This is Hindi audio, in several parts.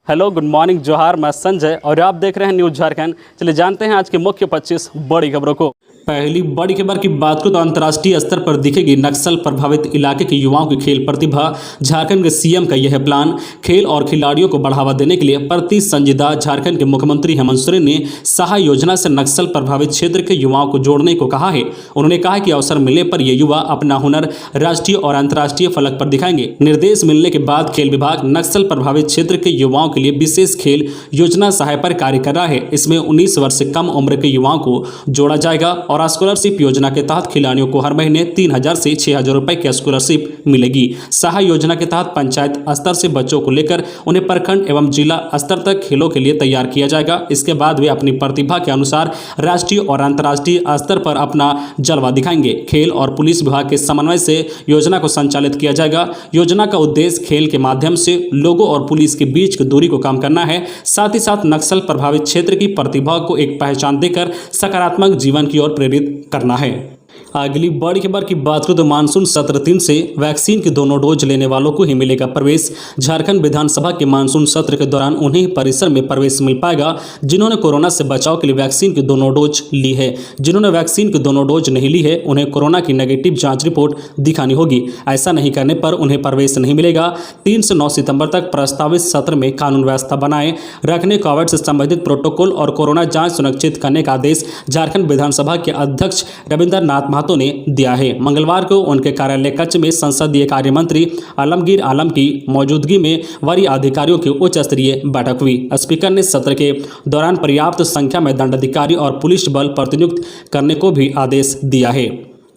हेलो, गुड मॉर्निंग, जोहार। मैं संजय और आप देख रहे हैं न्यूज़ झारखंड। चलिए जानते हैं आज की मुख्य 25 बड़ी खबरों को। पहली बड़ी खबर की बात करें तो अंतर्राष्ट्रीय स्तर पर दिखेगी नक्सल प्रभावित इलाके के युवाओं की खेल प्रतिभा। झारखंड के सीएम का यह प्लान। खेल और खिलाड़ियों को बढ़ावा देने के लिए प्रति संजीदा झारखंड के मुख्यमंत्री हेमंत सोरेन ने सहाय योजना से नक्सल प्रभावित क्षेत्र के युवाओं को जोड़ने को कहा है। उन्होंने कहा कि अवसर मिलने पर ये युवा अपना हुनर राष्ट्रीय और अंतर्राष्ट्रीय फलक पर दिखाएंगे। निर्देश मिलने के बाद खेल विभाग नक्सल प्रभावित क्षेत्र के युवाओं के लिए विशेष खेल योजना सहाय पर कार्य कर रहा है। इसमें 19 वर्ष से कम उम्र के युवाओं को जोड़ा जाएगा और स्कॉलरशिप योजना के तहत खिलाड़ियों को हर महीने 3,000 से 6,000 रुपए की स्कॉलरशिप मिलेगी। सहाय योजना के तहत पंचायत स्तर से बच्चों को लेकर उन्हें प्रखंड एवं जिला स्तर तक खेलों के लिए तैयार किया जाएगा। इसके बाद वे अपनी प्रतिभा के अनुसार राष्ट्रीय और अंतर्राष्ट्रीय स्तर पर अपना जलवा दिखाएंगे। खेल और पुलिस विभाग के समन्वय से योजना को संचालित किया जाएगा। योजना का उद्देश्य खेल के माध्यम से लोगों और पुलिस के बीच की दूरी को कम करना है। साथ ही साथ नक्सल प्रभावित क्षेत्र की प्रतिभा को एक पहचान देकर सकारात्मक जीवन की ओर प्रेरित करना है। अगली बड़ी खबर की बात करें तो मानसून सत्र 3 से वैक्सीन के दोनों डोज लेने वालों को ही मिलेगा प्रवेश। झारखंड विधानसभा के मानसून सत्र के दौरान उन्हें परिसर में प्रवेश मिल पाएगा जिन्होंने कोरोना से बचाव के लिए वैक्सीन की दोनों डोज ली है। जिन्होंने वैक्सीन की दोनों डोज नहीं ली है उन्हें कोरोना की नेगेटिव जांच रिपोर्ट दिखानी होगी। ऐसा नहीं करने पर उन्हें प्रवेश नहीं मिलेगा। 3 से 9 सितंबर तक प्रस्तावित सत्र में कानून व्यवस्था बनाए रखने, कोविड से संबंधित प्रोटोकॉल और कोरोना जांच सुनिश्चित करने का आदेश झारखंड विधानसभा के अध्यक्ष रविंद्र नाथ महतो ने दिया है। मंगलवार को उनके कार्यालय कक्ष में संसदीय कार्य मंत्री आलमगीर आलम की मौजूदगी में वरीय अधिकारियों की उच्च स्तरीय बैठक हुई। स्पीकर ने सत्र के दौरान पर्याप्त संख्या में दंडाधिकारी और पुलिस बल प्रतिनियुक्त करने को भी आदेश दिया है।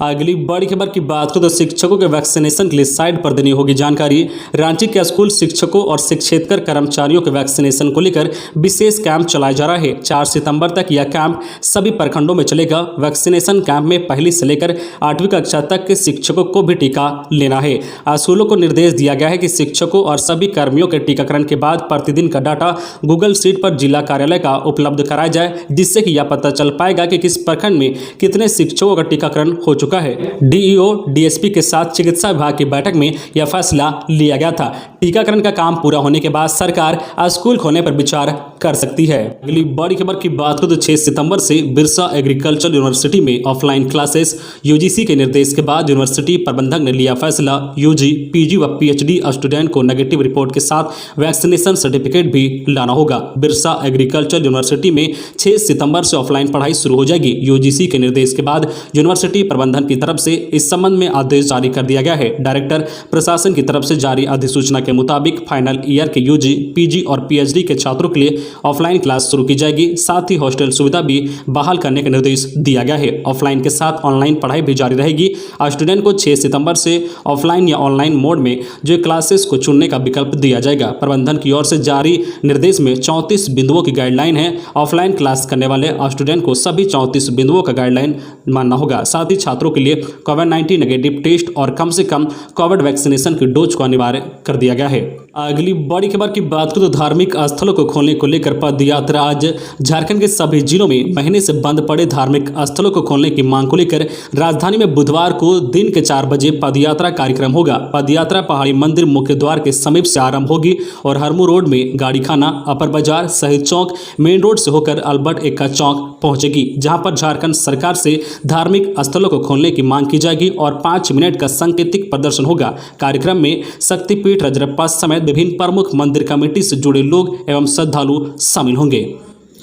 अगली बड़ी खबर की बात करें तो शिक्षकों के वैक्सीनेशन के लिए साइट पर देनी होगी जानकारी। रांची के स्कूल शिक्षकों और शिक्षेतर कर्मचारियों के वैक्सीनेशन को लेकर विशेष कैंप चलाया जा रहा है। 4 सितंबर तक यह कैंप सभी प्रखंडों में चलेगा। वैक्सीनेशन कैंप में पहली से लेकर 8वीं कक्षा तक के शिक्षकों को भी टीका लेना है। स्कूलों को निर्देश दिया गया है कि शिक्षकों और सभी कर्मियों के टीकाकरण के बाद प्रतिदिन का डाटा गूगल शीट पर जिला कार्यालय का उपलब्ध कराया जाए, जिससे कि यह पता चल पाएगा कि किस प्रखंड में कितने शिक्षकों का टीकाकरण हो चुका है। डीईओ डीएसपी के साथ चिकित्सा विभाग की बैठक में यह फैसला लिया गया था। टीकाकरण का काम पूरा होने के बाद सरकार स्कूल खोलने पर विचार कर सकती है। अगली बड़ी खबर की बात करें तो 6 सितंबर से बिरसा एग्रीकल्चर यूनिवर्सिटी में ऑफलाइन क्लासेस। यूजीसी के निर्देश के बाद यूनिवर्सिटी प्रबंधक ने लिया फैसला। यूजी, पीजी व पीएचडी स्टूडेंट को नेगेटिव रिपोर्ट के साथ वैक्सीनेशन सर्टिफिकेट भी लाना होगा। बिरसा एग्रीकल्चर यूनिवर्सिटी में 6 सितंबर से ऑफलाइन पढ़ाई शुरू हो जाएगी। यूजीसी के निर्देश के बाद यूनिवर्सिटी प्रबंधन की तरफ से इस संबंध में आदेश जारी कर दिया गया है। डायरेक्टर प्रशासन की तरफ से जारी अधिसूचना के मुताबिक फाइनल ईयर के यूजी, पीजी और पीएचडी के छात्रों के लिए ऑफलाइन क्लास शुरू की जाएगी। साथ ही हॉस्टल सुविधा भी बहाल करने का निर्देश दिया गया है। ऑफलाइन के साथ ऑनलाइन पढ़ाई भी जारी रहेगी। स्टूडेंट को 6 सितंबर से ऑफलाइन या ऑनलाइन मोड में जो क्लासेस को चुनने का विकल्प दिया जाएगा। प्रबंधन की ओर से जारी निर्देश में 34 बिंदुओं की गाइडलाइन है। ऑफलाइन क्लास करने वाले स्टूडेंट को सभी 34 बिंदुओं का गाइडलाइन मानना होगा। साथ ही छात्रों के लिए कोविड-19 नेगेटिव टेस्ट और कम से कम कोविड वैक्सीनेशन की डोज को अनिवार्य कर दिया गया है। अगली बड़ी खबर की बात करें तो धार्मिक स्थलों को खोलने को लेकर पद यात्रा। आज झारखंड के सभी जिलों में महीने से बंद पड़े धार्मिक स्थलों को खोलने की मांग को लेकर राजधानी में बुधवार को दिन के 4 बजे पदयात्रा कार्यक्रम होगा। पदयात्रा पहाड़ी मंदिर मुख्य द्वार के समीप से आरंभ होगी और हरमू रोड में गाड़ी खाना, अपर बाजार, शहीद चौक, मेन रोड से होकर अल्बर्ट एक्का चौक पहुंचेगी, जहां पर झारखंड सरकार से धार्मिक स्थलों को खोलने की मांग की जाएगी और 5 मिनट का सांकेतिक प्रदर्शन होगा। कार्यक्रम में शक्तिपीठ रजरप्पा समेत विभिन्न प्रमुख मंदिर कमेटी से जुड़े लोग एवं श्रद्धालु शामिल होंगे।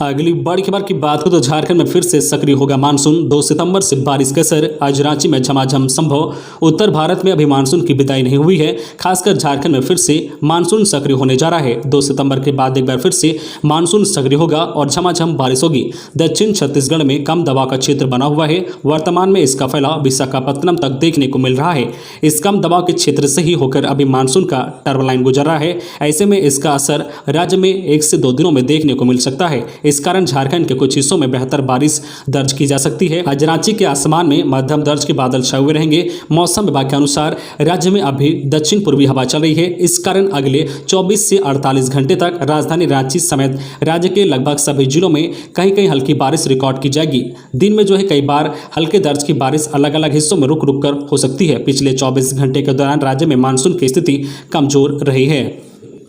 अगली बड़ी खबर की बात करें तो झारखंड में फिर से सक्रिय होगा मानसून। 2 सितंबर से बारिश का असर। आज रांची में झमाझम संभव। उत्तर भारत में अभी मानसून की विदाई नहीं हुई है। खासकर झारखंड में फिर से मानसून सक्रिय होने जा रहा है। 2 सितंबर के बाद एक बार फिर से मानसून सक्रिय होगा और झमाझम बारिश होगी। दक्षिण छत्तीसगढ़ में कम दबाव का क्षेत्र बना हुआ है। वर्तमान में इसका फैलाव विशाखापत्तनम तक देखने को मिल रहा है। इस कम दबाव के क्षेत्र से ही होकर अभी मानसून का टर्बलाइन गुजर रहा है। ऐसे में इसका असर राज्य में 1 से 2 दिनों में देखने को मिल सकता है। इस कारण झारखंड के कुछ हिस्सों में बेहतर बारिश दर्ज की जा सकती है। आज रांची के आसमान में मध्यम दर्ज के बादल छाए हुए रहेंगे। मौसम विभाग के अनुसार राज्य में अभी दक्षिण पूर्वी हवा चल रही है। इस कारण अगले 24 से 48 घंटे तक राजधानी रांची समेत राज्य के लगभग सभी जिलों में कहीं कहीं हल्की बारिश रिकॉर्ड की जाएगी। दिन में जो है कई बार हल्के दर्ज की बारिश अलग अलग हिस्सों में रुक रुक कर हो सकती है। पिछले 24 घंटे के दौरान राज्य में मानसून की स्थिति कमजोर रही है।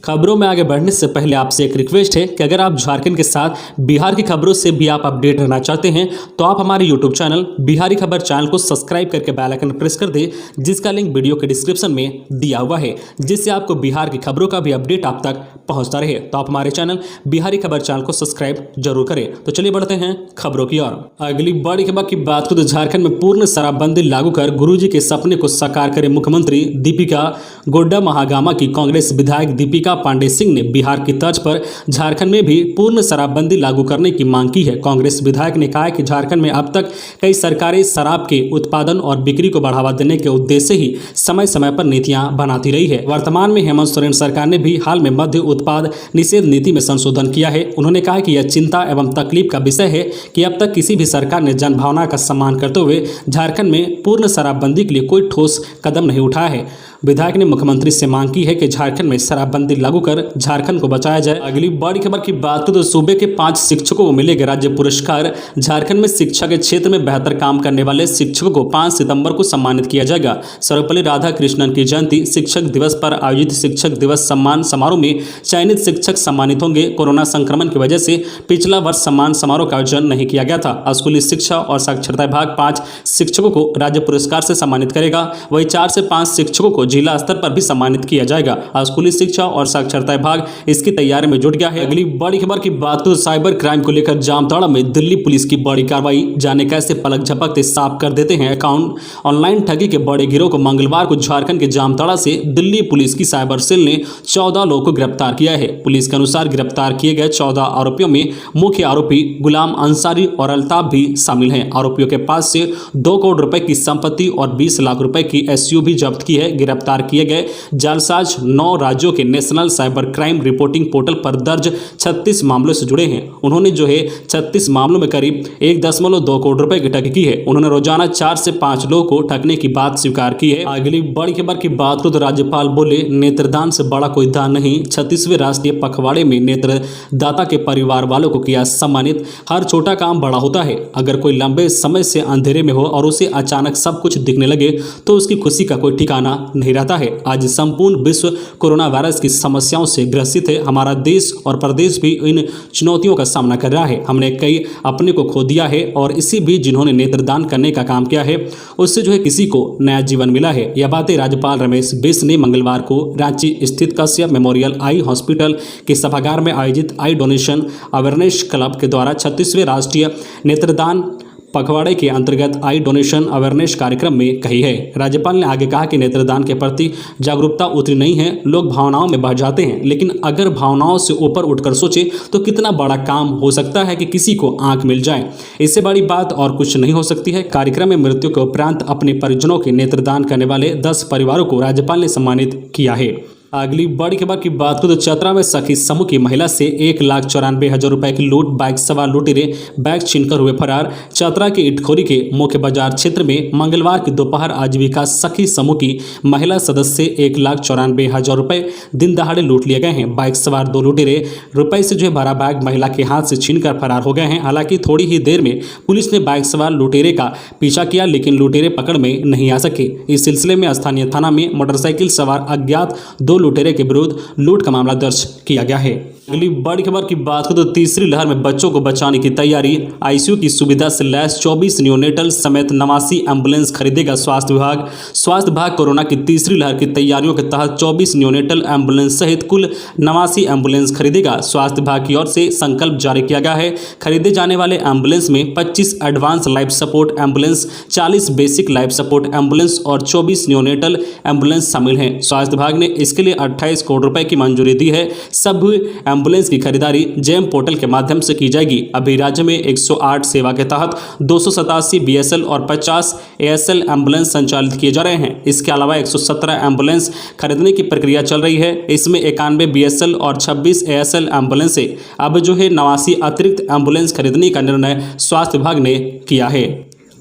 खबरों में आगे बढ़ने से पहले आपसे एक रिक्वेस्ट है कि अगर आप झारखंड के साथ बिहार की खबरों से भी आप अपडेट रहना चाहते हैं तो आप हमारे यूट्यूब चैनल बिहारी खबर चैनल को सब्सक्राइब करके बेल आइकन प्रेस कर दें, जिसका लिंक वीडियो के डिस्क्रिप्शन में दिया हुआ है, जिससे आपको बिहार की खबरों का भी अपडेट आप तक पहुंचता रहे। तो आप हमारे चैनल बिहारी खबर चैनल को सब्सक्राइब जरूर करें। तो चलिए बढ़ते हैं खबरों की ओर। अगली बड़ी खबर की बात करें तो झारखंड में पूर्ण शराबबंदी लागू कर गुरुजी के सपने को साकार करे मुख्यमंत्री दीपिका गोड्डा महागामा की कांग्रेस विधायक दीपिका पांडे सिंह ने बिहार की तर्ज पर झारखंड में भी पूर्ण शराबबंदी लागू करने की मांग की है। कांग्रेस विधायक ने कहा है कि झारखंड में अब तक कई सरकारें शराब के उत्पादन और बिक्री को बढ़ावा देने के उद्देश्य से ही समय समय पर नीतियां बनाती रही है। वर्तमान में हेमंत सोरेन सरकार ने भी हाल में मद्य उत्पाद निषेध नीति में संशोधन किया है। उन्होंने कहा कि यह चिंता एवं तकलीफ का विषय है कि अब तक किसी भी सरकार ने जनभावना का सम्मान करते हुए झारखंड में पूर्ण शराबबंदी के लिए कोई ठोस कदम नहीं उठाया है। विधायक ने मुख्यमंत्री से मांग की है कि झारखंड में शराबबंदी लागू कर झारखंड को बचाया जाए। अगली बड़ी खबर की बात करें तो सूबे के 5 शिक्षकों को मिलेगा राज्य पुरस्कार। झारखंड में शिक्षा के क्षेत्र में बेहतर काम करने वाले शिक्षकों को 5 सितंबर को सम्मानित किया जाएगा। सर्वपल्ली राधाकृष्णन की जयंती शिक्षक दिवस पर आयोजित शिक्षक दिवस सम्मान समारोह में चयनित शिक्षक सम्मानित होंगे। कोरोना संक्रमण की वजह से पिछला वर्ष सम्मान समारोह का आयोजन नहीं किया गया था। स्कूली शिक्षा और साक्षरता विभाग 5 शिक्षकों को राज्य पुरस्कार से सम्मानित करेगा। वही 4 से 5 शिक्षकों को जिला स्तर पर भी सम्मानित किया जाएगा। स्कूली शिक्षा और साक्षरता विभाग इसकी तैयारी में जुट गया है। अगली बड़ी खबर की बात तो साइबर क्राइम को लेकर जामताड़ा में दिल्ली पुलिस की बड़ी कार्रवाई। जाने कैसे पलक झपकते साफ कर देते हैं अकाउंट। ऑनलाइन ठगी के बड़े गिरोह को मंगलवार को झारखंड के जामताड़ा से दिल्ली पुलिस की साइबर सेल ने 14 लोगों को गिरफ्तार किया है। पुलिस के अनुसार गिरफ्तार किए गए 14 आरोपियों में मुख्य आरोपी गुलाम अंसारी और अल्ताफ भी शामिल हैं। आरोपियों के पास से 2 करोड़ रुपए की संपत्ति और 20 लाख रुपए की SUV जब्त की है। गिरफ्तार किए गए जालसाज 9 राज्यों के national cyber crime reporting portal पर दर्ज 36 मामलों से जुड़े हैं। उन्होंने 36 मामलों में करीब 1.2 करोड़ रुपए की ठगी की है। उन्होंने रोजाना 4 से 5 लोगों को ठगने की बात स्वीकार की है। अगली बड़ी खबर की बात करो तो राज्यपाल बोले नेत्रदान से बड़ा कोई दान नहीं। 36वें राष्ट्रीय पखवाड़े में नेत्रदाता के परिवार वालों को किया सम्मानित। हर छोटा काम बड़ा होता है। अगर कोई लंबे समय से अंधेरे में हो और उसे अचानक सब कुछ दिखने लगे तो उसकी खुशी का कोई ठिकाना नहीं रहता है। आज संपूर्ण विश्व कोरोना वायरस की समस्याओं से ग्रसित है। हमारा देश और प्रदेश भी इन चुनौतियों का सामना कर रहा है। हमने कई अपने को खो दिया है और इसी भी जिन्होंने नेत्रदान करने का काम किया है उससे किसी को नया जीवन मिला है। यह बातें राज्यपाल रमेश बिस्ट ने मंगलवार को रांची स्थित कश्यप मेमोरियल आई हॉस्पिटल के सभागार में आयोजित आई डोनेशन अवेयरनेस क्लब के द्वारा 36वें राष्ट्रीय नेत्रदान पखवाड़े के अंतर्गत आई डोनेशन अवेयरनेस कार्यक्रम में कही है। राज्यपाल ने आगे कहा कि नेत्रदान के प्रति जागरूकता उतनी नहीं है। लोग भावनाओं में बह जाते हैं, लेकिन अगर भावनाओं से ऊपर उठकर सोचे तो कितना बड़ा काम हो सकता है कि किसी को आंख मिल जाए। इससे बड़ी बात और कुछ नहीं हो सकती है। कार्यक्रम में मृत्यु के उपरांत अपने परिजनों के नेत्रदान करने वाले 10 परिवारों को राज्यपाल ने सम्मानित किया है। अगली बड़ी खबर की बात करें तो चतरा में सखी समूह की महिला से 1,94,000 रुपए की लूट। बाइक सवार लुटेरे बैग छीनकर हुए फरार। चतरा के इटखोरी के मुख्य बाजार क्षेत्र में मंगलवार की दोपहर आजीविका सखी समूह की महिला सदस्य 1,94,000 रुपए दिन दहाड़े लूट लिए गए हैं। बाइक सवार 2 लुटेरे रुपए से भरा बैग महिला के हाथ से छीनकर फरार हो गए हैं। हालांकि थोड़ी ही देर में पुलिस ने बाइक सवार लुटेरे का पीछा किया, लेकिन लुटेरे पकड़ में नहीं आ सके। इस सिलसिले में स्थानीय थाना में मोटरसाइकिल सवार अज्ञात 2 लुटेरे के विरुद्ध लूट का मामला दर्ज किया गया है। अगली बड़ी खबर की बात करें तो तीसरी लहर में बच्चों को बचाने की तैयारी। आईसीयू की सुविधा से लैस 24 नियोनेटल समेत 89 एम्बुलेंस खरीदेगा स्वास्थ्य विभाग। स्वास्थ्य विभाग कोरोना की तीसरी लहर की तैयारियों के तहत 24 नियोनेटल एम्बुलेंस सहित कुल 89 एम्बुलेंस खरीदेगा। स्वास्थ्य विभाग की ओर से संकल्प जारी किया गया है। खरीदे जाने वाले एम्बुलेंस में 25 advance life support ambulance, 40 basic life support ambulance और 24 नियोनेटल एम्बुलेंस शामिल हैं। स्वास्थ्य विभाग ने इसके लिए 28 करोड़ रुपए की मंजूरी दी है। सभी एम्बुलेंस की खरीदारी जेम पोर्टल के माध्यम से की जाएगी। अभी राज्य में 108 सेवा के तहत 287 BSL और 50 ASL एम्बुलेंस संचालित किए जा रहे हैं। इसके अलावा 117 एम्बुलेंस खरीदने की प्रक्रिया चल रही है। इसमें 91 BSL और 26 ASL एम्बुलेंस है। अब 89 अतिरिक्त एम्बुलेंस खरीदने का निर्णय स्वास्थ्य विभाग ने किया है।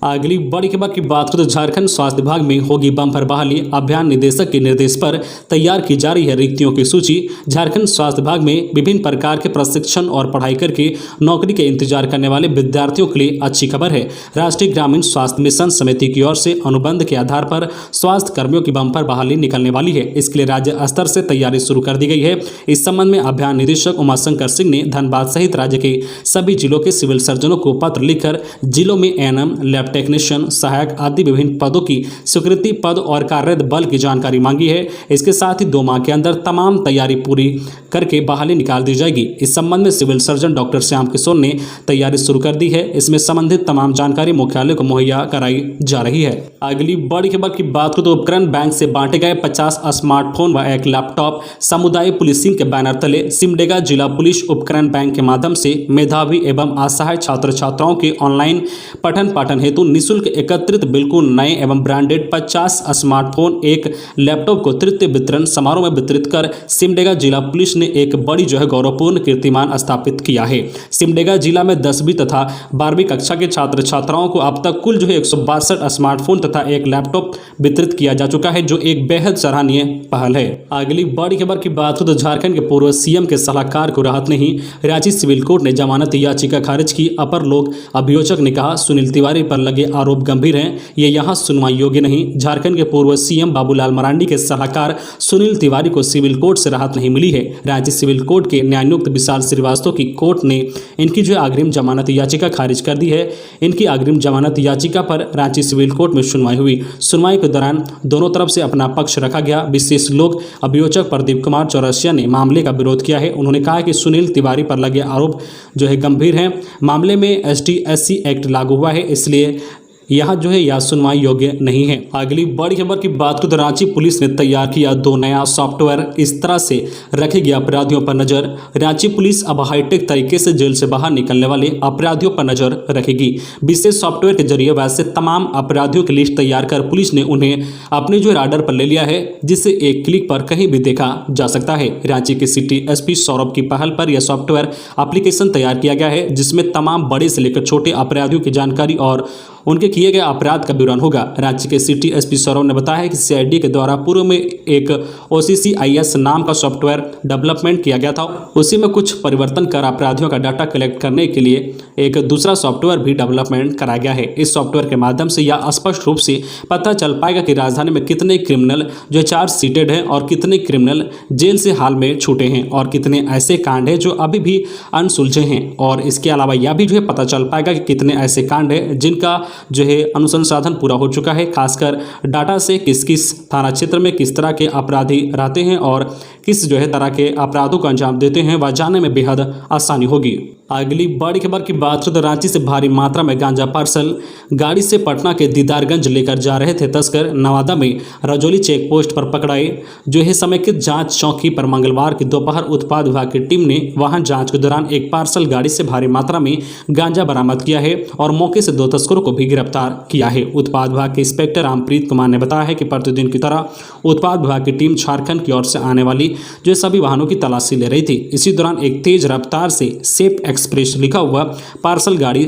अगली बड़ी खबर की बात करें तो झारखंड स्वास्थ्य विभाग में होगी बम्पर बहाली। अभियान निदेशक के निर्देश पर तैयार की जा रही है रिक्तियों की सूची। झारखंड स्वास्थ्य विभाग में विभिन्न प्रकार के प्रशिक्षण और पढ़ाई करके नौकरी के इंतजार करने वाले विद्यार्थियों के लिए अच्छी खबर है। राष्ट्रीय ग्रामीण स्वास्थ्य मिशन समिति की ओर से अनुबंध के आधार पर स्वास्थ्य कर्मियों की बम्पर बहाली निकलने वाली है। इसके लिए राज्य स्तर से तैयारी शुरू कर दी गई है। इस संबंध में अभियान निदेशक उमाशंकर सिंह ने धनबाद सहित राज्य के सभी जिलों के सिविल सर्जनों को पत्र लिखकर जिलों में एएनएम, लैब टेक्नीशियन, सहायक आदि विभिन्न पदों की स्वीकृति पद और कार्यरत बल की जानकारी मांगी है। इसके साथ ही 2 माह के अंदर तमाम तैयारी पूरी करके बहाली निकाल दी जाएगी। इस संबंध में civil surgeon doctor Shyam Kishore ने तैयारी शुरू कर दी है। इसमें संबंधित तमाम जानकारी मुख्यालय को मुहैया कराई जा रही है। अगली बड़ी खबर की बात करें तो उपकरण बैंक से बांटे गए 50 स्मार्टफोन व 1 लैपटॉप समुदाय पुलिसिंग के बैनर तले सिमडेगा जिला पुलिस उपकरण बैंक के माध्यम से मेधावी एवं असहाय छात्र छात्राओं के ऑनलाइन पठन पाठन हेतु निःशुल्क एकत्रित बिल्कुल नए एवं ब्रांडेड 50 स्मार्टफोन 1 लैपटॉप को तृतीय वितरण समारोह में वितरित कर सिमडेगा जिला पुलिस ने एक बड़ी गौरवपूर्ण कीर्तिमान स्थापित किया है। सिमडेगा जिला में 10वीं तथा 12वीं कक्षा के छात्र छात्राओं को अब तक कुल 162 स्मार्टफोन तथा 1 लैपटॉप वितरित किया जा चुका है, जो एक बेहद सराहनीय पहल है। अगली बड़ी खबर की बात हो तो झारखंड के पूर्व सीएम के सलाहकार को राहत नहीं। रांची सिविल कोर्ट ने जमानत याचिका खारिज की। अपर लोक अभियोजक ने कहा सुनील तिवारी पर लगे आरोप गंभीर हैं, ये यहाँ सुनवाई योग्य नहीं। झारखंड के पूर्व सीएम बाबूलाल मरांडी के सलाहकार सुनील तिवारी को सिविल कोर्ट से राहत नहीं मिली है। रांची सिविल कोर्ट के न्यायायुक्त विशाल श्रीवास्तव की कोर्ट ने इनकी अग्रिम जमानत याचिका खारिज कर दी है। इनकी अग्रिम जमानत याचिका पर रांची सिविल कोर्ट में सुनवाई हुई। सुनवाई के दौरान दोनों तरफ से अपना पक्ष रखा गया। विशेष लोक अभियोजक प्रदीप कुमार चौरसिया ने मामले का विरोध किया है। उन्होंने कहा कि सुनील तिवारी पर लगे आरोप गंभीर हैं। मामले में ST/SC एक्ट लागू हुआ है, इसलिए यह यह सुनवाई योग्य नहीं है। अगली बड़ी खबर की बात करें तो रांची पुलिस ने तैयार किया 2 नया सॉफ्टवेयर, इस तरह से रखेगी अपराधियों पर नजर। रांची पुलिस अब हाईटेक तरीके से जेल से बाहर निकलने वाले अपराधियों पर नजर रखेगी। विशेष सॉफ्टवेयर के जरिए वैसे तमाम अपराधियों की लिस्ट तैयार कर पुलिस ने उन्हें अपने राडार पर ले लिया है, जिससे एक क्लिक पर कहीं भी देखा जा सकता है। रांची के सिटी SP सौरभ की पहल पर यह सॉफ्टवेयर एप्लीकेशन तैयार किया गया है, जिसमें तमाम बड़े से लेकर छोटे अपराधियों की जानकारी और उनके किए गए अपराध का विवरण होगा। राज्य के सिटी SP सौरभ ने बताया है कि CID के द्वारा पूर्व में एक OCCIS नाम का सॉफ्टवेयर डेवलपमेंट किया गया था। उसी में कुछ परिवर्तन कर अपराधियों का डाटा कलेक्ट करने के लिए एक दूसरा सॉफ्टवेयर भी डेवलपमेंट कराया गया है। इस सॉफ्टवेयर के माध्यम से यह स्पष्ट रूप से पता चल पाएगा कि राजधानी में कितने क्रिमिनल चार्ज सीटेड हैं और कितने क्रिमिनल जेल से हाल में छूटे हैं और कितने ऐसे कांड हैं जो अभी भी अनसुलझे हैं। और इसके अलावा यह भी पता चल पाएगा कि कितने ऐसे कांड हैं जिनका अनुसंधान पूरा हो चुका है। खासकर डाटा से किस किस थाना क्षेत्र में किस तरह के अपराधी रहते हैं और किस तरह के अपराधों को अंजाम देते हैं, वह जानने में बेहद आसानी होगी। अगली बड़ी खबर की बात करें तो रांची से भारी मात्रा में गांजा पार्सल गाड़ी से पटना के दीदारगंज लेकर जा रहे थे तस्कर नवादा में रजौली चेक पोस्ट पर पकड़ाए। समेकित जांच चौकी पर मंगलवार की दोपहर उत्पाद विभाग की टीम ने वाहन जांच के दौरान एक पार्सल गाड़ी से भारी मात्रा में गांजा बरामद किया है और मौके से 2 तस्करों को भी गिरफ्तार किया है। उत्पाद विभाग के इंस्पेक्टर रामप्रीत कुमार ने बताया है कि प्रतिदिन की तरह उत्पाद विभाग की टीम झारखंड की ओर से आने वाली सभी वाहनों की तलाशी ले रही थी। इसी दौरान एक तेज रफ्तार से सेफ एक्सप्रेस लिखा हुआ पार्सल गाड़ी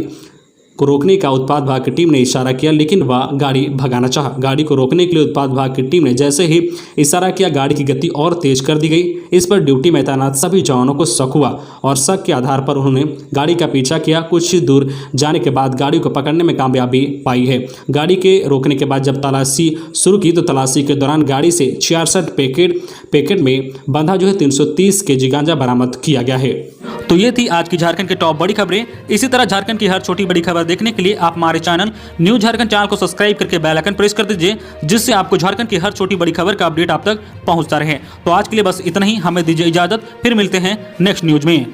को रोकने का उत्पाद विभाग की टीम ने इशारा किया, लेकिन वह गाड़ी भगाना चाहा। गाड़ी को रोकने के लिए उत्पाद विभाग की टीम ने जैसे ही इशारा किया, गाड़ी की गति और तेज कर दी गई। इस पर ड्यूटी में तैनात सभी जवानों को शक हुआ और शक के आधार पर उन्होंने गाड़ी का पीछा किया। कुछ दूर जाने के बाद गाड़ी को पकड़ने में कामयाबी पाई है। गाड़ी के रोकने के बाद जब तलाशी शुरू की तो तलाशी के दौरान गाड़ी से 66 पैकेट में बंधा 330 kg गांजा बरामद किया गया है। तो ये थी आज की झारखंड की टॉप बड़ी खबरें। इसी तरह झारखंड की हर छोटी बड़ी खबर देखने के लिए आप हमारे चैनल न्यूज़ झारखंड चैनल को सब्सक्राइब करके बेल आइकन प्रेस कर दीजिए, जिससे आपको झारखंड की हर छोटी बड़ी खबर का अपडेट आप तक पहुंचता रहे। तो आज के लिए बस इतना ही, हमें दीजिए इजाजत, फिर मिलते हैं नेक्स्ट न्यूज में।